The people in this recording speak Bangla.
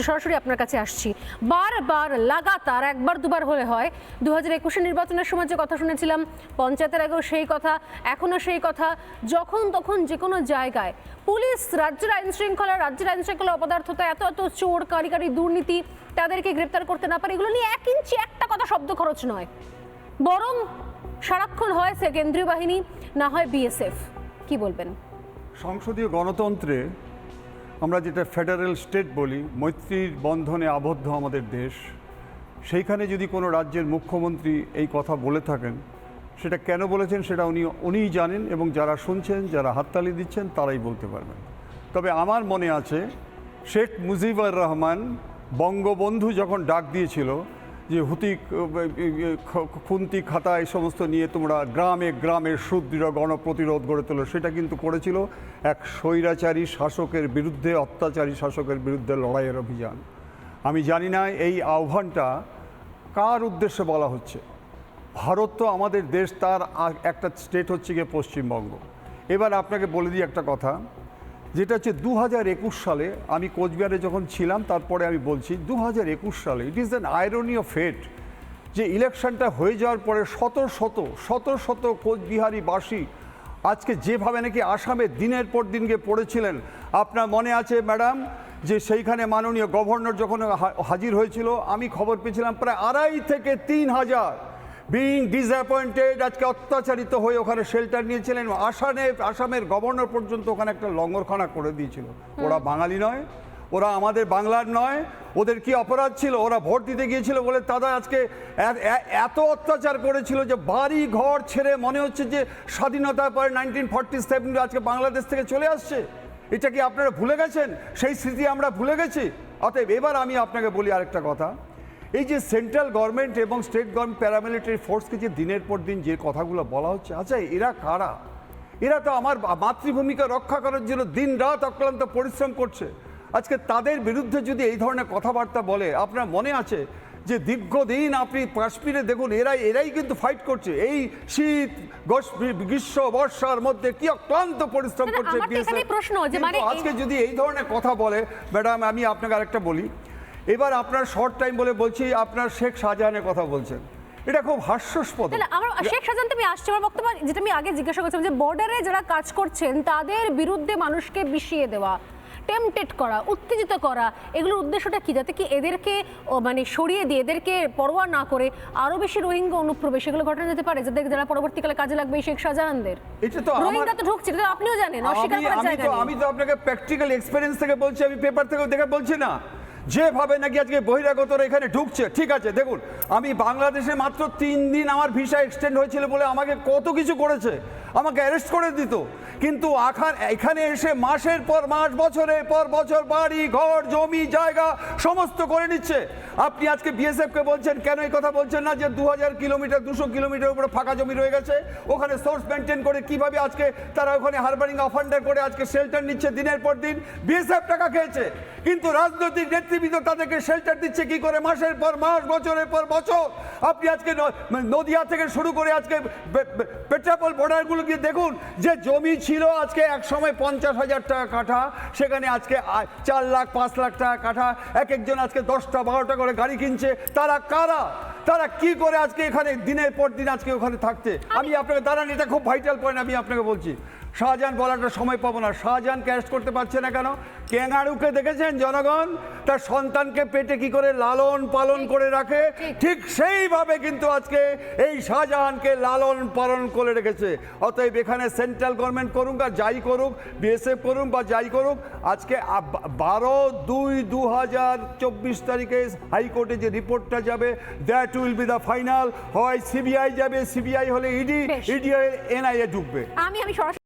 সরাসরি আপনার কাছে আসছি। বারবার লাগাতার একবার দুবার হলে হয় 2021 নির্বাচনের সময় যে কথা শুনেছিলাম, পঞ্চায়েতের আগেও সেই কথা, এখনো সেই কথা। যখন তখন যে কোনো জায়গায় পুলিশ রাজ্যের আইন শৃঙ্খলা অপদার্থতা, এত এত চোর, কারিগরি দুর্নীতি, তাদেরকে গ্রেপ্তার করতে না পারে, এগুলো নিয়ে এক ইঞ্চি একটা কথা শব্দ খরচ নয়, বরং সারাক্ষণ হয় সে কেন্দ্রীয় বাহিনী, না হয় বিএসএফ। কি বলবেন? সংসদীয় গণতন্ত্রে আমরা যেটা ফেডারেল স্টেট বলি, মৈত্রীর বন্ধনে আবদ্ধ আমাদের দেশ, সেইখানে যদি কোনো রাজ্যের মুখ্যমন্ত্রী এই কথা বলে থাকেন, সেটা কেন বলেছেন সেটা উনিই জানেন, এবং যারা শুনছেন, যারা হাততালি দিচ্ছেন, তারাই বলতে পারবেন। তবে আমার মনে আছে শেখ মুজিবুর রহমান বঙ্গবন্ধু যখন ডাক দিয়েছিল যে খুন্তি খাতা এই সমস্ত নিয়ে তোমরা গ্রামে গ্রামে সুদৃঢ় গণপ্রতিরোধ গড়ে তোলো, সেটা কিন্তু করেছিল এক স্বৈরাচারী শাসকের বিরুদ্ধে, অত্যাচারী শাসকের বিরুদ্ধে লড়াইয়ের অভিযান। আমি জানি না এই আহ্বানটা কার উদ্দেশ্যে বলা হচ্ছে। ভারত তো আমাদের দেশ, তার একটা স্টেট হচ্ছে গিয়ে পশ্চিমবঙ্গ। এবার আপনাকে বলে দিই একটা কথা, যেটা হচ্ছে 2021 সালে আমি কোচবিহারে যখন ছিলাম, তারপরে আমি বলছি 2021 সালে it is an irony of fate যে ইলেকশনটা হয়ে যাওয়ার পরে শত শত কোচবিহারিবাসী আজকে যেভাবে নাকি আসামে দিনের পর দিন গিয়ে পড়েছিলেন। আপনার মনে আছে ম্যাডাম যে সেইখানে মাননীয় গভর্নর যখন হাজির হয়েছিল, আমি খবর পেয়েছিলাম প্রায় 2,500 থেকে 3,000 বিং ডিসঅ্যাপয়েন্টেড, আজকে অত্যাচারিত হয়ে ওখানে শেল্টার নিয়েছিলেন। আসামের গভর্নর পর্যন্ত ওখানে একটা লঙ্গরখানা করে দিয়েছিল। ওরা বাঙালি নয়, ওরা আমাদের বাংলার নয়, ওদের কি অপরাধ ছিল? ওরা ভোট দিতে গিয়েছিল বলে তারা আজকে এত অত্যাচার করেছিল যে বাড়ি ঘর ছেড়ে মনে হচ্ছে যে স্বাধীনতার পরে 1947 আজকে বাংলাদেশ থেকে চলে আসছে। এটা কি আপনারা ভুলে গেছেন? সেই স্মৃতি আমরা ভুলে গেছি। অতএব এবার আমি আপনাকে বলি আরেকটা কথা, এই যে সেন্ট্রাল গভর্নমেন্ট এবং স্টেট গভর্নমেন্ট প্যারামিলিটারি ফোর্সকে যে দিনের পর দিন যে কথাগুলো বলা হচ্ছে, আচ্ছা এরা কারা? এরা তো আমার মাতৃভূমিকে রক্ষা করার জন্য দিন রাত অক্লান্ত পরিশ্রম করছে। আজকে তাদের বিরুদ্ধে যদি এই ধরনের কথাবার্তা বলে, আপনার মনে আছে যে দীর্ঘদিন আপনি কাশ্মীরে দেখুন, এরাই কিন্তু ফাইট করছে। এই শীত গ্রীষ্ম বর্ষার মধ্যে কি অক্লান্ত পরিশ্রম করছে। আজকে যদি এই ধরনের কথা বলে, ম্যাডাম আমি আপনাকে আরেকটা বলি, এবার আপনার শর্ট টাইম বলে বলছি, আপনার শেখ শাহজাহানের কথা বলছেন, এটা খুব হাস্যাস্পদ। আমার শেখ শাহজাহান তুমি আসছে, আমার বক্তব্য যেটা আমি আগে জিজ্ঞাসা করছিলাম যে বর্ডারে যারা কাজ করছেন তাদের বিরুদ্ধে মানুষকে বিষিয়ে দেওয়া, টেম্পটেড করা, উত্তেজিত করা, এগুলোর উদ্দেশ্যটা কি? যাতে কি এদেরকে মানে সরিয়ে দিয়ে, এদেরকে পরোয়া না করে আরো বেশি রোহিঙ্গা অনুপ্রবেশ এগুলো ঘটানো যেতে পারে, যারা পরবর্তীকালে কাজে লাগবে এই শেখ শাহজাহানদের। এটা তো রোহিঙ্গা তো ঢুকছে, এটা আপনিও জানেন, অস্বীকার করার জায়গা নেই। আমি তো আপনাকে প্র্যাকটিক্যাল এক্সপেরিয়েন্স থেকে বলছি, আমি পেপার থেকে দেখে বলছি না। যেভাবে নাকি আজকে বহিরাগতরা এখানে ঢুকছে, ঠিক আছে দেখুন, আমি বাংলাদেশে মাত্র 3 দিন আমার ভিসা এক্সটেন্ড হয়েছিল বলে আমাকে কত কিছু করেছে, আমাকে অ্যারেস্ট করে দিত। কিন্তু এখানে এসে মাসের পর মাস, বছরের পর বছর বাড়ি ঘর জমি জায়গা সমস্ত করে নিচ্ছে। আপনি আজকে বিএসএফকে বলছেন, কেন এই কথা বলছেন না যে 2000 কিলোমিটার 200 কিলোমিটার উপরে ফাঁকা জমি রয়ে গেছে, ওখানে সোর্স মেনটেন করে কিভাবে আজকে তারা ওখানে হারবারিং অফান্ডার করে আজকে শেল্টার নিচ্ছে দিনের পর দিন। বিএসএফ টাকা খেয়েছে, কিন্তু রাজনৈতিক নেতৃবৃন্দ তাদেরকে শেল্টার দিচ্ছে কি করে? মাসের পর মাস, বছরের পর বছর। আপনি আজকে নদিয়া থেকে শুরু করে আজকে পেট্রাপোল বর্ডারগুলো গিয়ে দেখুন, যে জমি ছিল আজকে এক সময় 50,000 টাকা কাঠা, সেখানে আজকে 4 লাখ 5 লাখ টাকা কাঠা। একজন আজকে 10টা 12টা করে গাড়ি কিনছে। তারা কারা? তারা কি করে আজকে এখানে দিনের পর দিন আজকে ওখানে থাকছে? আমি আপনাকে দাঁড়ান, এটা খুব ভাইটাল পয়েন্ট, আমি আপনাকে বলছি। শাহজাহান বলাটা সময় পাবো না। শাহজাহানকে অ্যারেস্ট করতে পারছে না কেন? ক্যাঙ্গারুকে দেখেছেন জনগণ তার সন্তানকে পেটে কি করে লালন পালন করে রাখে, ঠিক সেইভাবে কিন্তু আজকে এই শাহজাহানকে লালন পালন করে রেখেছে। অতএব এখানে সেন্ট্রাল গভর্নমেন্ট করুক আর যাই করুক, বিএসএফ করুক বা যাই করুক, আজকে 12/2/2024 তারিখে হাইকোর্টে যে রিপোর্টটা যাবে, that will be the final. হয় সিবিআই যাবে, সিবিআই হলে ইডি, ইডি এনআইএ ঢুকবে। আমি সরাসরি